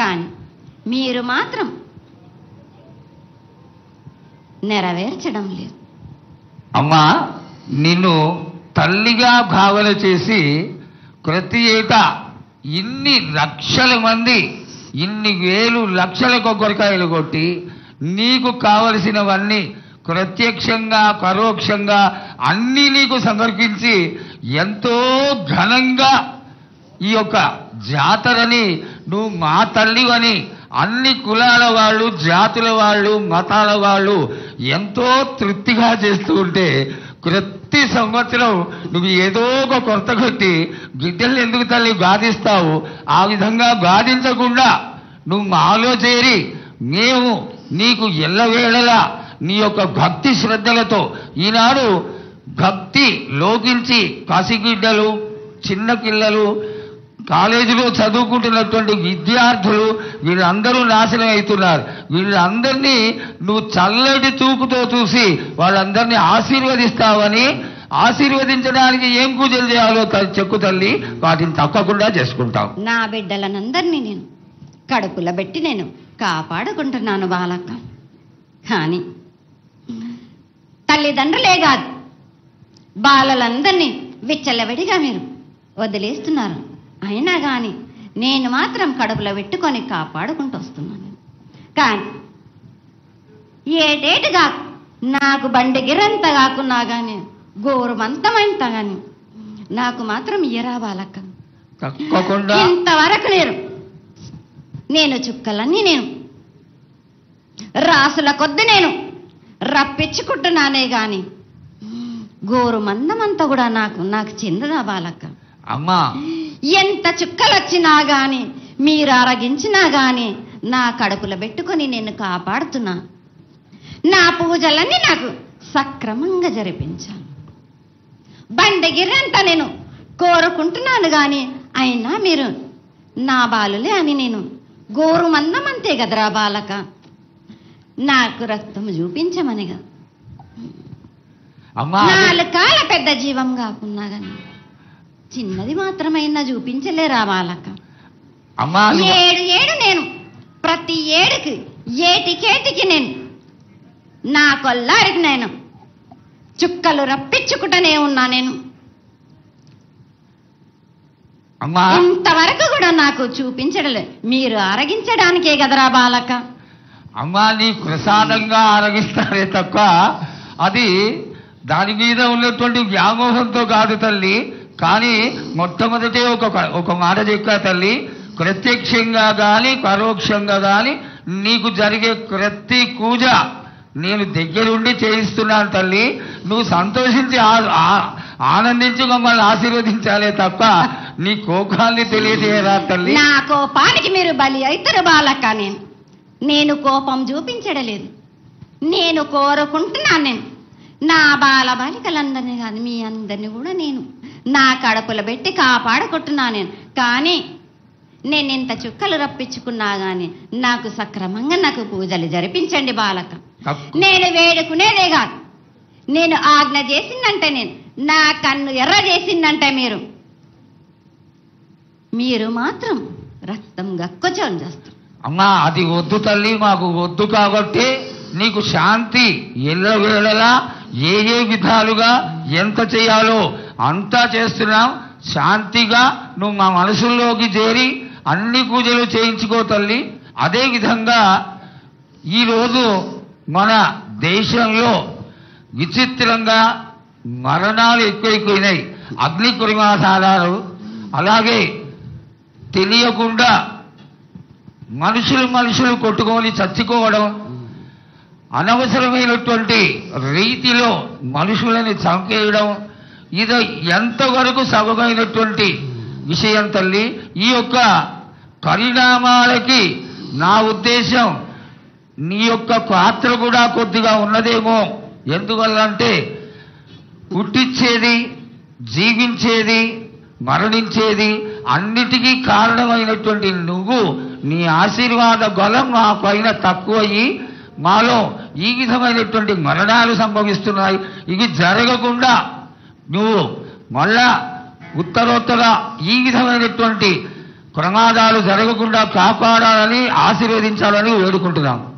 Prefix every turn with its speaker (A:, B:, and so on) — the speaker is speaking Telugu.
A: కానీ మీరు మాత్రం నెరవేర్చడం లేదు.
B: అమ్మా, నిన్ను తల్లిగా భావన చేసి ప్రతి ఏటా ఇన్ని లక్షల మంది ఇన్ని వేలు లక్షల కొబ్బరికాయలు కొట్టి నీకు కావలసినవన్నీ ప్రత్యక్షంగా పరోక్షంగా అన్నీ నీకు సమర్పించి ఎంతో ఘనంగా ఈ యొక్క జాతరని నువ్వు మా తల్లివని అన్ని కులాల వాళ్ళు, జాతుల వాళ్ళు, మతాల వాళ్ళు ఎంతో తృప్తిగా చేస్తూ ఉంటే ప్రతి సంవత్సరం నువ్వు ఏదో ఒక కొరత కొట్టి గిడ్డల్ని ఎందుకు తల్లి బాధిస్తావు? ఆ విధంగా బాధించకుండా నువ్వు మాలో చేరి మేము నీకు ఎల్లవేళలా నీ యొక్క భక్తి శ్రద్ధలతో ఈనాడు భక్తి లోకించి పసిగిడ్డలు, చిన్న పిల్లలు, కాలేజీలో చదువుకుంటున్నటువంటి విద్యార్థులు వీళ్ళందరూ నాశనం అవుతున్నారు. వీళ్ళందరినీ నువ్వు చల్లటి చూపుతో చూసి వాళ్ళందరినీ ఆశీర్వదిస్తావని, ఆశీర్వదించడానికి ఏం పూజలు చేయాలో చెక్కు తల్లి, వాటిని తప్పకుండా చేసుకుంటాం.
A: నా బిడ్డలనందరినీ నేను కడుపులో పెట్టి నేను కాపాడుకుంటున్నాను బాలక్క. కానీ తల్లిదండ్రులే కాదు, బాలలందరినీ విచ్చలవిడిగా మీరు వదిలేస్తున్నారు. అయినా కానీ నేను మాత్రం కడుపులో పెట్టుకొని కాపాడుకుంటూ వస్తున్నాను. కానీ ఏటేటుగా నాకు బండి గిరంత కాకున్నా కానీ గోరుమంతమంత కానీ నాకు మాత్రం ఇయ్యరా బాలక్క.
B: తప్పకుండా
A: ఇంతవరకు నేను చుక్కలన్నీ నేను రాసుల కొద్ది నేను రప్పించుకుంటున్నానే గాని గోరు మందమంతా కూడా నాకు చెందదా బాలక్క.
B: అమ్మా,
A: ఎంత చుక్కలు వచ్చినా గాని మీరు అరగించినా గాని నా కడుపులో పెట్టుకొని నేను కాపాడుతున్నా. నా పూజలన్నీ నాకు సక్రమంగా జరిపించాను. బండగిరంతా నేను కోరుకుంటున్నాను గాని అయినా మీరు నా బాలులే అని నేను గోరు మందమంతే కదరా బాలక. నాకు రక్తం చూపించమనిగా నాలుగు కాల పెద్ద జీవం కాకున్నా గాని చిన్నది మాత్రమైనా చూపించలేరా బాలక. ఏడు నేను ప్రతి ఏడుకి ఏటికేటికి నేను నా కొల్లారికి నేను చుక్కలు రప్పించుకుంటూనే ఉన్నా. నేను ఇంతవరకు కూడా నాకు చూపించడలే, మీరు ఆరగించడానికే కదరా బాలక.
B: అమ్మా, నీ ప్రసాదంగా ఆరగిస్తారే తప్ప అది దాని మీద ఉన్నటువంటి వ్యామోహంతో కాదు తల్లి. కానీ మొట్టమొదటే ఒక మాట చెప్పా తల్లి, ప్రత్యక్షంగా కానీ పరోక్షంగా కానీ నీకు జరిగే ప్రతి పూజ నేను దగ్గరుండి చేయిస్తున్నాను తల్లి. నువ్వు సంతోషించి ఆనందించి మమ్మల్ని ఆశీర్వదించాలే తప్ప నీ కోపాన్ని తెలియజేయరా తల్లి.
A: నా కోపానికి మీరు బలి అవుతారు బాలక్క. నేను కోపం చూపించడలేదు, నేను కోరుకుంటున్నాను. నేను నా బాల బాలికలందరినీ కాదు మీ అందరినీ కూడా నేను నా కడుపులో పెట్టి కాపాడుకుంటున్నాను. కానీ నేను ఇంత చుక్కలు రప్పించుకున్నా గాని నాకు సక్రమంగా నాకు పూజలు జరిపించండి బాలక. నేను వేడుకునేదే కాదు, నేను ఆజ్ఞ చేసిందంటే నేను నా కన్ను ఎర్ర చేసిందంటే మీరు మాత్రం రక్తం గక్కుచోని చేస్తారు.
B: అమ్మా, అది వద్దు తల్లి, మాకు వద్దు. కాబట్టి నీకు శాంతి ఎల్లవేళలా ఏ విధాలుగా ఎంత చేయాలో అంతా చేస్తున్నాం. శాంతిగా నువ్వు మా మనసుల్లోకి చేరి అన్ని పూజలు చేయించుకో తల్లి. అదేవిధంగా ఈరోజు మన దేశంలో విచిత్రంగా మరణాలు ఎక్కువైపోయినాయి. అగ్ని ప్రమాదాలు, అలాగే తెలియకుండా మనుషులు కొట్టుకొని చచ్చిపోవడం, అనవసరమైనటువంటి రీతిలో మనుషులని చంపేయడం, ఇది ఎంతవరకు సబమైనటువంటి విషయం తల్లి. ఈ యొక్క పరిణామాలకి నా ఉద్దేశం నీ యొక్క పాత్ర కూడా కొద్దిగా ఉన్నదేమో. ఎందువల్లంటే పుట్టించేది, జీవించేది, మరణించేది అన్నిటికీ కారణమైనటువంటి నువ్వు, నీ ఆశీర్వాద బలం మా పైన తక్కువయ్యి మాలో ఈ విధమైనటువంటి మరణాలు సంభవిస్తున్నాయి. ఇవి జరగకుండా నువ్వు మళ్ళా ఉత్తరోత్తర ఈ విధమైనటువంటి ప్రమాదాలు జరగకుండా కాపాడాలని ఆశీర్వదించాలని వేడుకుంటున్నాం.